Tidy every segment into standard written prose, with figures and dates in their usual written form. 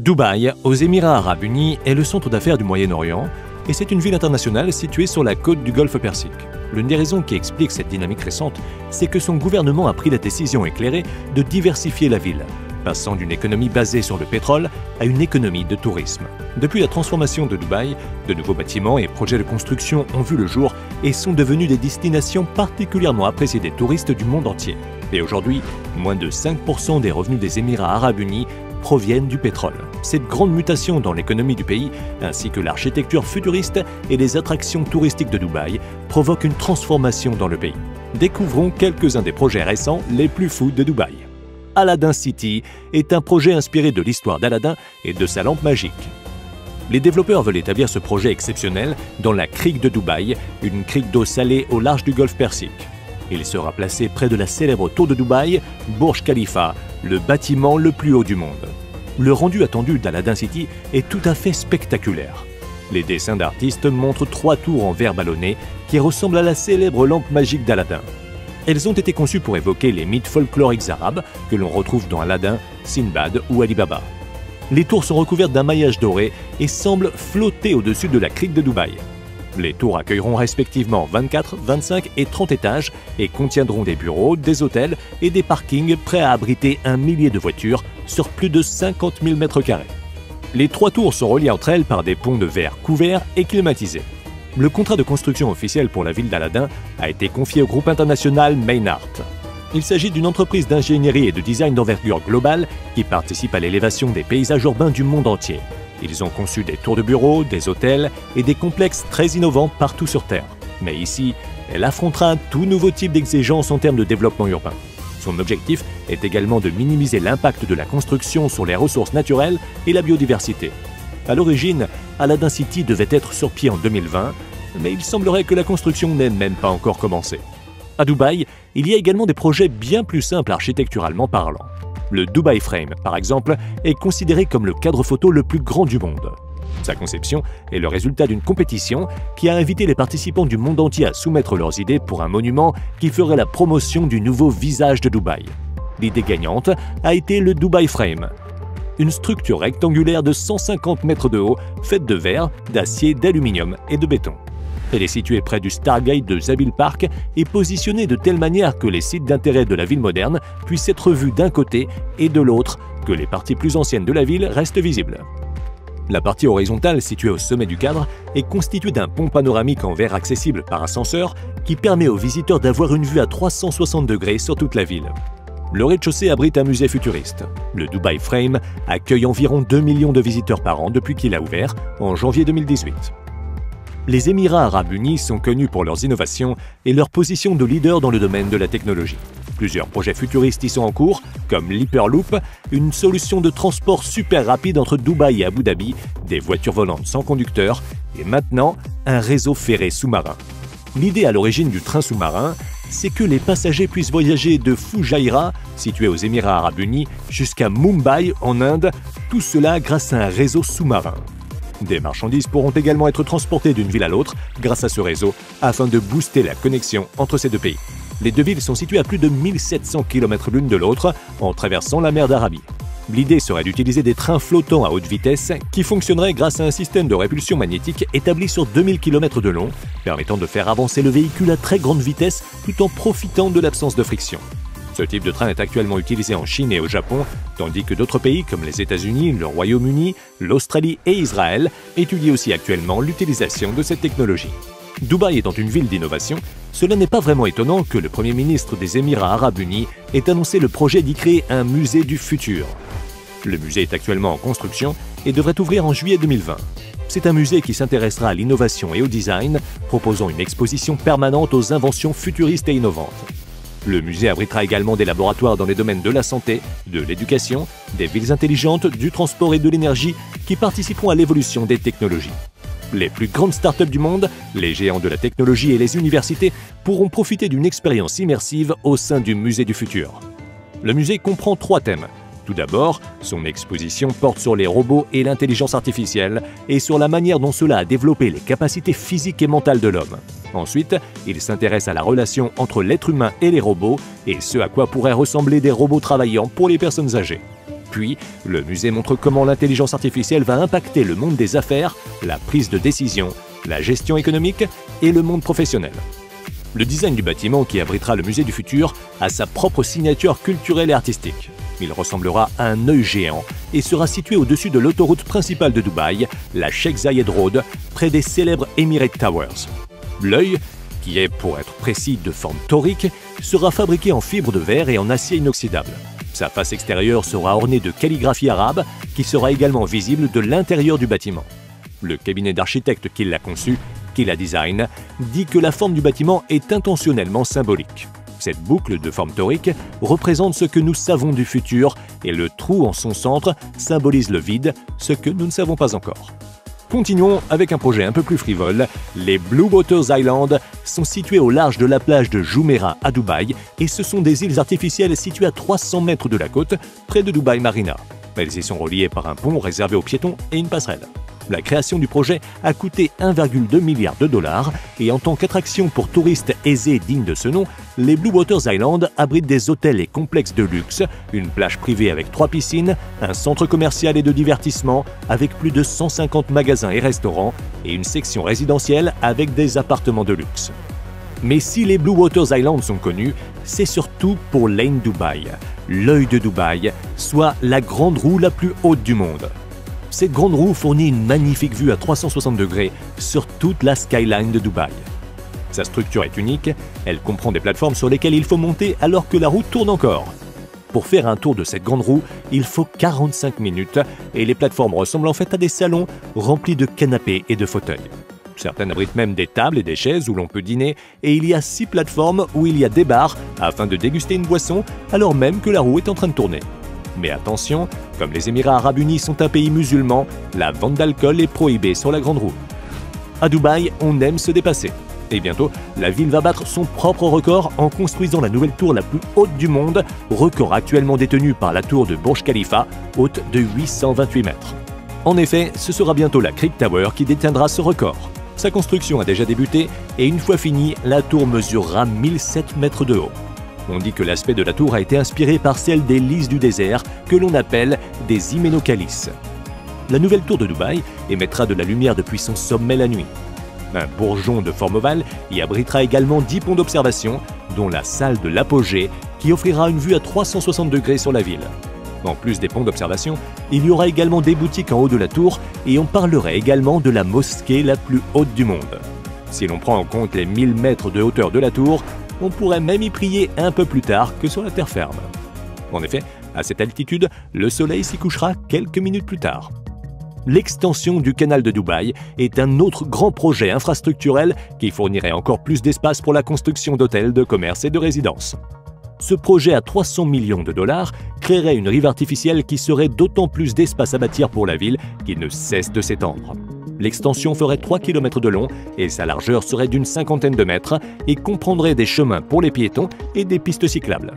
Dubaï, aux Émirats arabes unis, est le centre d'affaires du Moyen-Orient et c'est une ville internationale située sur la côte du Golfe Persique. L'une des raisons qui explique cette dynamique récente, c'est que son gouvernement a pris la décision éclairée de diversifier la ville, passant d'une économie basée sur le pétrole à une économie de tourisme. Depuis la transformation de Dubaï, de nouveaux bâtiments et projets de construction ont vu le jour et sont devenus des destinations particulièrement appréciées des touristes du monde entier. Et aujourd'hui, moins de 5% des revenus des Émirats arabes unis proviennent du pétrole. Cette grande mutation dans l'économie du pays, ainsi que l'architecture futuriste et les attractions touristiques de Dubaï, provoquent une transformation dans le pays. Découvrons quelques-uns des projets récents les plus fous de Dubaï. Aladdin City est un projet inspiré de l'histoire d'Aladin et de sa lampe magique. Les développeurs veulent établir ce projet exceptionnel dans la crique de Dubaï, une crique d'eau salée au large du Golfe Persique. Il sera placé près de la célèbre tour de Dubaï, Burj Khalifa, le bâtiment le plus haut du monde. Le rendu attendu d'Aladdin City est tout à fait spectaculaire. Les dessins d'artistes montrent 3 tours en verre ballonné qui ressemblent à la célèbre lampe magique d'Aladin. Elles ont été conçues pour évoquer les mythes folkloriques arabes que l'on retrouve dans Aladdin, Sinbad ou Ali Baba. Les tours sont recouvertes d'un maillage doré et semblent flotter au-dessus de la crique de Dubaï. Les tours accueilleront respectivement 24, 25 et 30 étages et contiendront des bureaux, des hôtels et des parkings prêts à abriter 1 millier de voitures sur plus de 50 000 m². Les 3 tours sont reliées entre elles par des ponts de verre couverts et climatisés. Le contrat de construction officiel pour la ville d'Aladin a été confié au groupe international Maynard. Il s'agit d'une entreprise d'ingénierie et de design d'envergure globale qui participe à l'élévation des paysages urbains du monde entier. Ils ont conçu des tours de bureaux, des hôtels et des complexes très innovants partout sur Terre. Mais ici, elle affrontera un tout nouveau type d'exigence en termes de développement urbain. Son objectif est également de minimiser l'impact de la construction sur les ressources naturelles et la biodiversité. À l'origine, Aladdin City devait être sur pied en 2020, mais il semblerait que la construction n'ait même pas encore commencé. À Dubaï, il y a également des projets bien plus simples architecturalement parlant. Le Dubai Frame, par exemple, est considéré comme le cadre photo le plus grand du monde. Sa conception est le résultat d'une compétition qui a invité les participants du monde entier à soumettre leurs idées pour un monument qui ferait la promotion du nouveau visage de Dubaï. L'idée gagnante a été le Dubai Frame, une structure rectangulaire de 150 mètres de haut, faite de verre, d'acier, d'aluminium et de béton. Elle est située près du Stargate de Zabil Park et positionnée de telle manière que les sites d'intérêt de la ville moderne puissent être vus d'un côté et de l'autre, que les parties plus anciennes de la ville restent visibles. La partie horizontale, située au sommet du cadre, est constituée d'un pont panoramique en verre accessible par ascenseur qui permet aux visiteurs d'avoir une vue à 360 degrés sur toute la ville. Le rez-de-chaussée abrite un musée futuriste. Le Dubai Frame accueille environ 2 millions de visiteurs par an depuis qu'il a ouvert en janvier 2018. Les Émirats arabes unis sont connus pour leurs innovations et leur position de leader dans le domaine de la technologie. Plusieurs projets futuristes y sont en cours, comme l'Hyperloop, une solution de transport super rapide entre Dubaï et Abu Dhabi, des voitures volantes sans conducteur et maintenant un réseau ferré sous-marin. L'idée à l'origine du train sous-marin, c'est que les passagers puissent voyager de Fujairah, situé aux Émirats arabes unis, jusqu'à Mumbai en Inde, tout cela grâce à un réseau sous-marin. Des marchandises pourront également être transportées d'une ville à l'autre grâce à ce réseau afin de booster la connexion entre ces deux pays. Les deux villes sont situées à plus de 1700 km l'une de l'autre en traversant la mer d'Arabie. L'idée serait d'utiliser des trains flottants à haute vitesse qui fonctionneraient grâce à un système de répulsion magnétique établi sur 2000 km de long, permettant de faire avancer le véhicule à très grande vitesse tout en profitant de l'absence de friction. Ce type de train est actuellement utilisé en Chine et au Japon, tandis que d'autres pays comme les États-Unis, le Royaume-Uni, l'Australie et Israël étudient aussi actuellement l'utilisation de cette technologie. Dubaï étant une ville d'innovation, cela n'est pas vraiment étonnant que le Premier ministre des Émirats arabes unis ait annoncé le projet d'y créer un musée du futur. Le musée est actuellement en construction et devrait ouvrir en juillet 2020. C'est un musée qui s'intéressera à l'innovation et au design, proposant une exposition permanente aux inventions futuristes et innovantes. Le musée abritera également des laboratoires dans les domaines de la santé, de l'éducation, des villes intelligentes, du transport et de l'énergie qui participeront à l'évolution des technologies. Les plus grandes startups du monde, les géants de la technologie et les universités pourront profiter d'une expérience immersive au sein du musée du futur. Le musée comprend 3 thèmes. Tout d'abord, son exposition porte sur les robots et l'intelligence artificielle et sur la manière dont cela a développé les capacités physiques et mentales de l'homme. Ensuite, il s'intéresse à la relation entre l'être humain et les robots et ce à quoi pourraient ressembler des robots travaillant pour les personnes âgées. Puis, le musée montre comment l'intelligence artificielle va impacter le monde des affaires, la prise de décision, la gestion économique et le monde professionnel. Le design du bâtiment qui abritera le musée du futur a sa propre signature culturelle et artistique. Il ressemblera à un œil géant et sera situé au-dessus de l'autoroute principale de Dubaï, la Sheikh Zayed Road, près des célèbres Emirates Towers. L'œil, qui est, pour être précis, de forme torique, sera fabriqué en fibre de verre et en acier inoxydable. Sa face extérieure sera ornée de calligraphie arabe qui sera également visible de l'intérieur du bâtiment. Le cabinet d'architecte qui l'a conçu, qui la design, dit que la forme du bâtiment est intentionnellement symbolique. Cette boucle de forme torique représente ce que nous savons du futur et le trou en son centre symbolise le vide, ce que nous ne savons pas encore. Continuons avec un projet un peu plus frivole. Les Blue Waters Island sont situés au large de la plage de Jumeirah à Dubaï et ce sont des îles artificielles situées à 300 mètres de la côte, près de Dubaï Marina. Elles y sont reliées par un pont réservé aux piétons et une passerelle. La création du projet a coûté 1,2 milliard de dollars et en tant qu'attraction pour touristes aisés dignes de ce nom, les Blue Waters Island abritent des hôtels et complexes de luxe, une plage privée avec 3 piscines, un centre commercial et de divertissement avec plus de 150 magasins et restaurants et une section résidentielle avec des appartements de luxe. Mais si les Blue Waters Island sont connus, c'est surtout pour l'Ain Dubaï, l'œil de Dubaï, soit la grande roue la plus haute du monde. Cette grande roue fournit une magnifique vue à 360 degrés sur toute la skyline de Dubaï. Sa structure est unique, elle comprend des plateformes sur lesquelles il faut monter alors que la roue tourne encore. Pour faire un tour de cette grande roue, il faut 45 minutes et les plateformes ressemblent en fait à des salons remplis de canapés et de fauteuils. Certaines abritent même des tables et des chaises où l'on peut dîner et il y a 6 plateformes où il y a des bars afin de déguster une boisson alors même que la roue est en train de tourner. Mais attention, comme les Émirats Arabes Unis sont un pays musulman, la vente d'alcool est prohibée sur la grande roue. À Dubaï, on aime se dépasser. Et bientôt, la ville va battre son propre record en construisant la nouvelle tour la plus haute du monde, record actuellement détenu par la tour de Burj Khalifa, haute de 828 mètres. En effet, ce sera bientôt la Creek Tower qui détiendra ce record. Sa construction a déjà débuté et une fois finie, la tour mesurera 1007 mètres de haut. On dit que l'aspect de la tour a été inspiré par celle des lys du désert que l'on appelle des hyménocalices. La nouvelle tour de Dubaï émettra de la lumière depuis son sommet la nuit. Un bourgeon de forme ovale y abritera également 10 ponts d'observation, dont la salle de l'apogée qui offrira une vue à 360 degrés sur la ville. En plus des ponts d'observation, il y aura également des boutiques en haut de la tour et on parlerait également de la mosquée la plus haute du monde. Si l'on prend en compte les 1000 mètres de hauteur de la tour, on pourrait même y prier un peu plus tard que sur la terre ferme. En effet, à cette altitude, le soleil s'y couchera quelques minutes plus tard. L'extension du canal de Dubaï est un autre grand projet infrastructurel qui fournirait encore plus d'espace pour la construction d'hôtels, de commerces et de résidences. Ce projet à 300 millions de dollars créerait une rive artificielle qui serait d'autant plus d'espace à bâtir pour la ville qu'il ne cesse de s'étendre. L'extension ferait 3 km de long et sa largeur serait d'une 50aine de mètres et comprendrait des chemins pour les piétons et des pistes cyclables.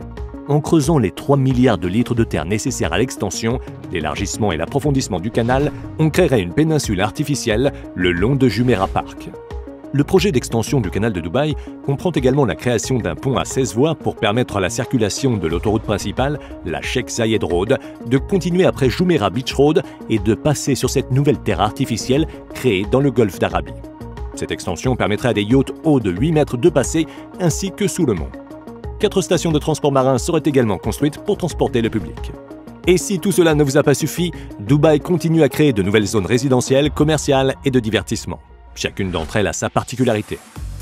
En creusant les 3 milliards de litres de terre nécessaires à l'extension, l'élargissement et l'approfondissement du canal, on créerait une péninsule artificielle le long de Jumeirah Park. Le projet d'extension du canal de Dubaï comprend également la création d'un pont à 16 voies pour permettre à la circulation de l'autoroute principale, la Sheikh Zayed Road, de continuer après Jumeirah Beach Road et de passer sur cette nouvelle terre artificielle créée dans le golfe d'Arabie. Cette extension permettrait à des yachts hauts de 8 mètres de passer ainsi que sous le mont. 4 stations de transport marin seraient également construites pour transporter le public. Et si tout cela ne vous a pas suffi, Dubaï continue à créer de nouvelles zones résidentielles, commerciales et de divertissement. Chacune d'entre elles a sa particularité.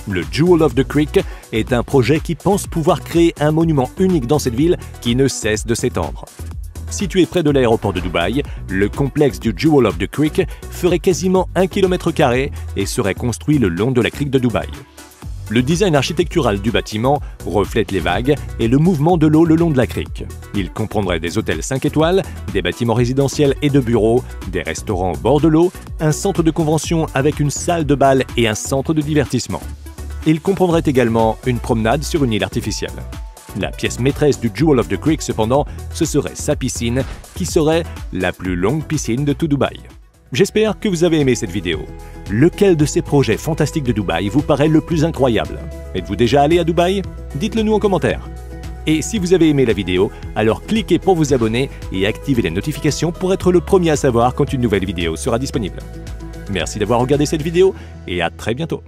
Le Jewel of the Creek est un projet qui pense pouvoir créer un monument unique dans cette ville qui ne cesse de s'étendre. Situé près de l'aéroport de Dubaï, le complexe du Jewel of the Creek ferait quasiment 1 km² et serait construit le long de la crique de Dubaï. Le design architectural du bâtiment reflète les vagues et le mouvement de l'eau le long de la crique. Il comprendrait des hôtels 5 étoiles, des bâtiments résidentiels et de bureaux, des restaurants au bord de l'eau, un centre de convention avec une salle de bal et un centre de divertissement. Il comprendrait également une promenade sur une île artificielle. La pièce maîtresse du Jewel of the Creek, cependant, ce serait sa piscine, qui serait la plus longue piscine de tout Dubaï. J'espère que vous avez aimé cette vidéo. Lequel de ces projets fantastiques de Dubaï vous paraît le plus incroyable? Êtes-vous déjà allé à Dubaï? Dites-le nous en commentaire. Et si vous avez aimé la vidéo, alors cliquez pour vous abonner et activez les notifications pour être le premier à savoir quand une nouvelle vidéo sera disponible. Merci d'avoir regardé cette vidéo et à très bientôt.